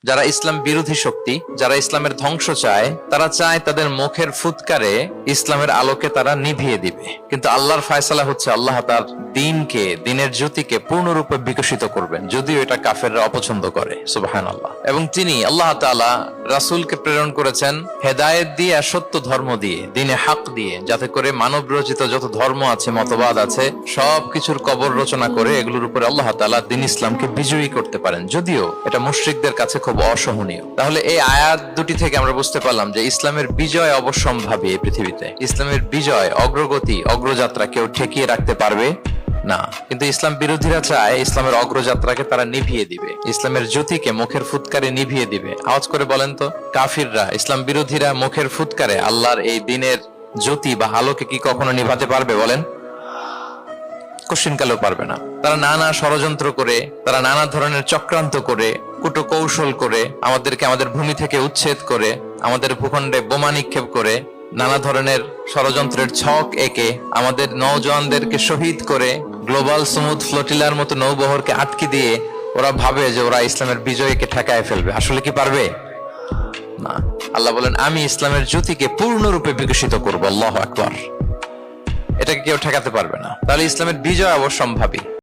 যারা ইসলাম বিরোধী শক্তি, যারা ইসলামের ধ্বংস চায়, তারা চায় তাদের মুখের ফুৎকারে ইসলামের আলোকে তারা নিভিয়ে দিবে। কিন্তু আল্লাহর ফায়সালা হচ্ছে আল্লাহ তার দ্বীনকে, দ্বীনের জ্যোতিকে পূর্ণরূপে বিকশিত করবেন, যদিও এটা কাফেররা অপছন্দ করে। সুবহানাল্লাহ। এবং তিনি আল্লাহ তাআলা রাসূলকে প্রেরণ করেছেন হেদায়েত দিয়ে আর সত্য ধর্ম দিয়ে, দ্বীনে হক দিয়ে, যাতে করে মানব রচিত যত ধর্ম আছে, মতবাদ আছে, সবকিছুর কবর রচনা করে এগুলোর উপরে আল্লাহ তাআলা দ্বীন ইসলামকে বিজয়ী করতে পারেন, যদিও এটা মুশরিকদের কাছে খুব অসহনীয়। তাহলে এই আয়াত দুটি থেকে আমরা বুঝতে পারলাম যে ইসলামের বিজয় অবশ্যম্ভাবী। এই পৃথিবীতে ইসলামের বিজয়, অগ্রগতি, অগ্রযাত্রা কেউ ঠেকিয়ে রাখতে পারবে না। কিন্তু ইসলাম বিরোধীরা চায় ইসলামের অগ্রযাত্রাকে তারা নিভিয়ে দিবে, ইসলামের জ্যোতিকে মুখের ফুৎকারে নিভিয়ে দিবে। আওয়াজ করে বলেন তো, কাফিররা, ইসলাম বিরোধীরা মুখের ফুৎকারে আল্লাহর এই দ্বীনের জ্যোতি বা আলোকে কি কখনো নিভাতে পারবে? বলেন, কোশ্চিনকালেও পারবে না। তারা নানা ষড়যন্ত্র করে, তারা নানা ধরনের চক্রান্ত করে, কুটো কৌশল করে, আমাদেরকে আমাদের ভূমি থেকে উচ্ছেদ করে, আমাদের ভূখণ্ডে বোমা নিক্ষেপ করে, নানা ধরনের ষড়যন্ত্রের ছক এঁকে আমাদের নওজওয়ানদেরকে শহীদ করে, গ্লোবাল সমুদ ফ্লোটিলার মতো নৌবহরকে আটকে দিয়ে ওরা ভাবে যে ওরা ইসলামের বিজয়কে ঠেকায় ফেলবে। আসলে কি পারবে? না। আল্লাহ বলেন, আমি ইসলামের জ্যোতিকে পূর্ণরূপে বিকশিত করবো। আল্লাহু আকবার। এটাকে কেউ ঠেকাতে পারবে না। তাহলে ইসলামের বিজয় অবশ্যম্ভাবী।